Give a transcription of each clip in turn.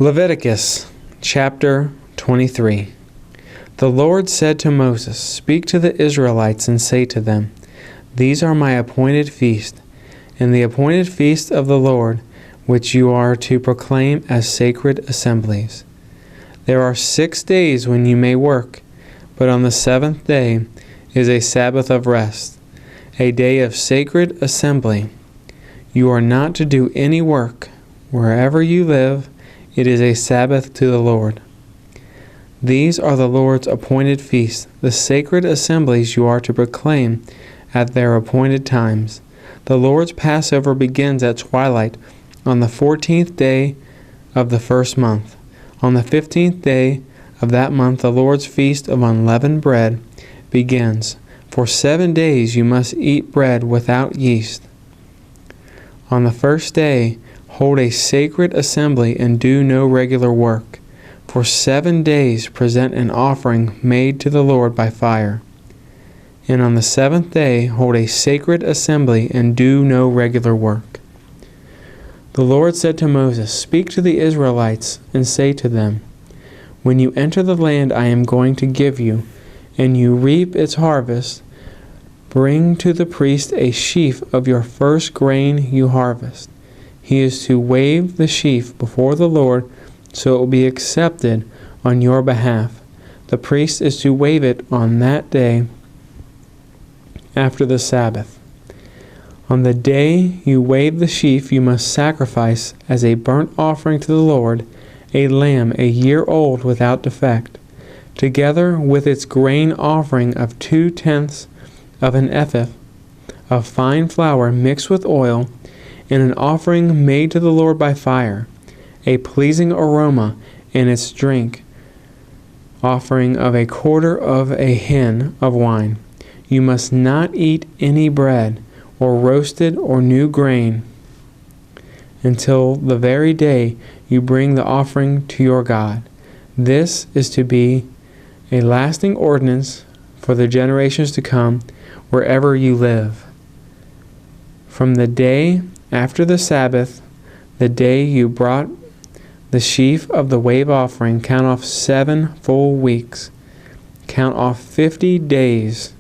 Leviticus Chapter 23. The Lord said to Moses, "Speak to the Israelites and say to them, These are my appointed feasts, and the appointed feast of the Lord, which you are to proclaim as sacred assemblies. There are 6 days when you may work, but on the 7th day is a Sabbath of rest, a day of sacred assembly. You are not to do any work. Wherever you live, it is a Sabbath to the Lord. These are the Lord's appointed feasts, the sacred assemblies you are to proclaim at their appointed times. The Lord's Passover begins at twilight on the 14th day of the first month. On the 15th day of that month, the Lord's feast of unleavened bread begins. For 7 days you must eat bread without yeast. On the first day, hold a sacred assembly and do no regular work. For 7 days present an offering made to the Lord by fire. And on the 7th day hold a sacred assembly and do no regular work. The Lord said to Moses, Speak to the Israelites and say to them, When you enter the land I am going to give you, and you reap its harvest, bring to the priest a sheaf of your first grain you harvest. He is to wave the sheaf before the Lord, so it will be accepted on your behalf. The priest is to wave it on that day after the Sabbath. On the day you wave the sheaf, you must sacrifice as a burnt offering to the Lord a lamb a year old without defect, together with its grain offering of 2/10 of an ephah of fine flour mixed with oil, and an offering made to the Lord by fire, a pleasing aroma, and its drink offering of 1/4 of a hin of wine. You must not eat any bread, or roasted or new grain, until the very day you bring the offering to your God. This is to be a lasting ordinance for the generations to come, wherever you live. From the day after the Sabbath, the day you brought the sheaf of the wave offering, count off 7 full weeks. Count off 50 days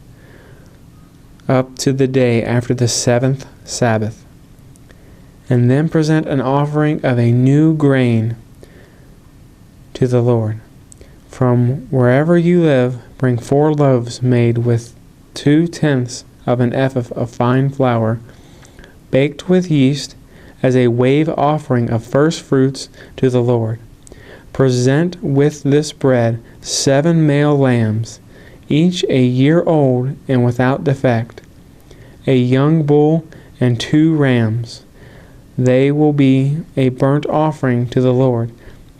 up to the day after the 7th Sabbath. And then present an offering of a new grain to the Lord. From wherever you live, bring 4 loaves made with 2/10 of an ephah of fine flour, baked with yeast, as a wave offering of first fruits to the Lord. Present with this bread 7 male lambs, each a year old and without defect, a young bull and 2 rams. They will be a burnt offering to the Lord,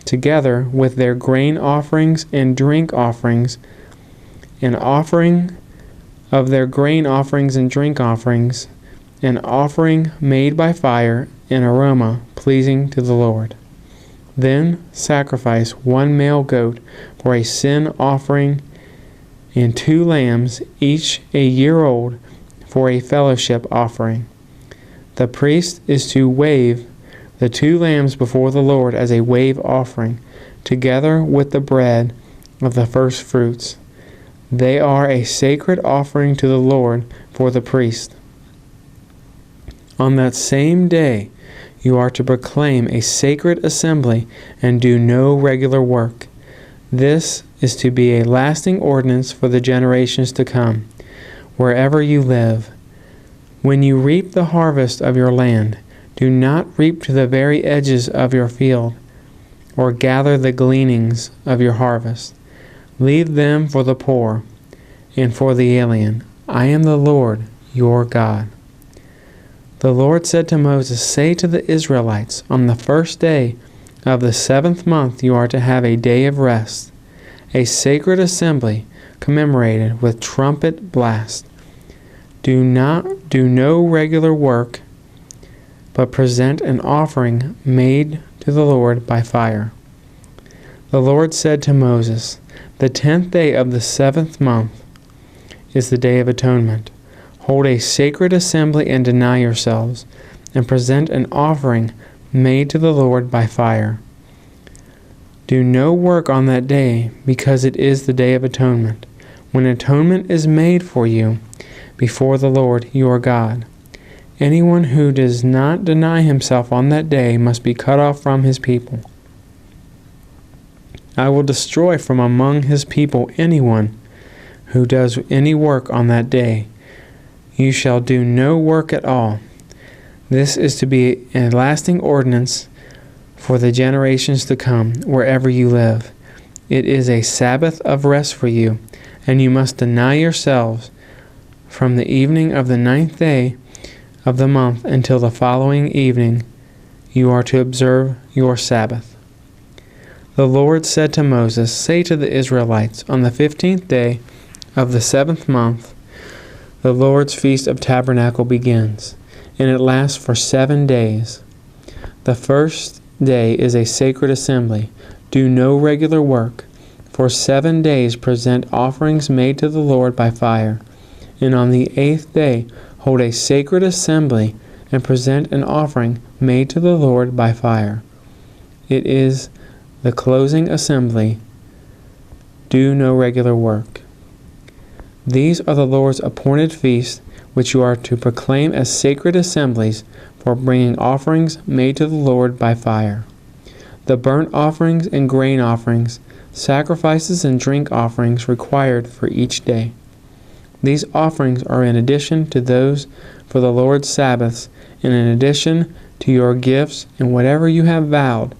together with their grain offerings and drink offerings, an offering of their grain offerings and drink offerings, an offering made by fire, an aroma pleasing to the Lord. Then sacrifice 1 male goat for a sin offering, and 2 lambs, each a year old, for a fellowship offering. The priest is to wave the 2 lambs before the Lord as a wave offering, together with the bread of the first fruits. They are a sacred offering to the Lord for the priest. On that same day, you are to proclaim a sacred assembly and do no regular work. This is to be a lasting ordinance for the generations to come, wherever you live. When you reap the harvest of your land, do not reap to the very edges of your field, or gather the gleanings of your harvest. Leave them for the poor and for the alien. I am the Lord, your God. The Lord said to Moses, Say to the Israelites, On the first day of the 7th month you are to have a day of rest, a sacred assembly commemorated with trumpet blast. Do no regular work, but present an offering made to the Lord by fire. The Lord said to Moses, The 10th day of the 7th month is the Day of Atonement. Hold a sacred assembly and deny yourselves, and present an offering made to the Lord by fire. Do no work on that day, because it is the Day of Atonement, when atonement is made for you before the Lord your God. Anyone who does not deny himself on that day must be cut off from his people. I will destroy from among his people anyone who does any work on that day. You shall do no work at all. This is to be a lasting ordinance for the generations to come, wherever you live. It is a Sabbath of rest for you, and you must deny yourselves from the evening of the 9th day of the month until the following evening. You are to observe your Sabbath. The Lord said to Moses, "Say to the Israelites, on the 15th day of the 7th month, the Lord's Feast of Tabernacle begins, and it lasts for 7 days. The first day is a sacred assembly. Do no regular work. For 7 days present offerings made to the Lord by fire. And on the 8th day hold a sacred assembly and present an offering made to the Lord by fire. It is the closing assembly. Do no regular work. These are the Lord's appointed feasts, which you are to proclaim as sacred assemblies for bringing offerings made to the Lord by fire. The burnt offerings and grain offerings, sacrifices and drink offerings required for each day. These offerings are in addition to those for the Lord's Sabbaths, and in addition to your gifts and whatever you have vowed,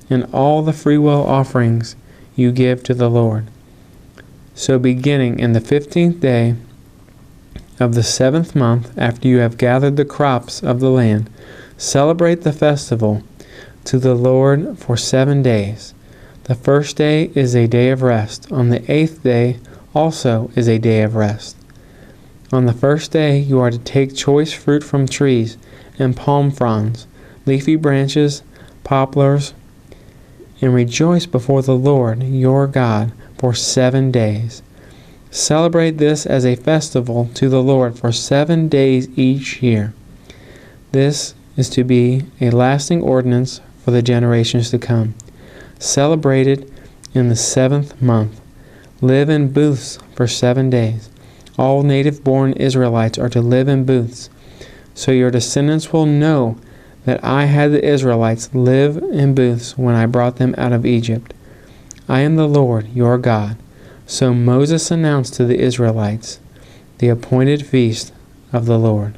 and all the freewill offerings you give to the Lord. So beginning in the 15th day of the 7th month, after you have gathered the crops of the land, celebrate the festival to the Lord for 7 days. The first day is a day of rest. On the 8th day also is a day of rest. On the first day you are to take choice fruit from trees and palm fronds, leafy branches, poplars, and rejoice before the Lord your God for 7 days. Celebrate this as a festival to the Lord for 7 days each year. This is to be a lasting ordinance for the generations to come. Celebrate it in the 7th month. Live in booths for 7 days. All native-born Israelites are to live in booths, so your descendants will know that I had the Israelites live in booths when I brought them out of Egypt. I am the Lord your God." So Moses announced to the Israelites the appointed feast of the Lord.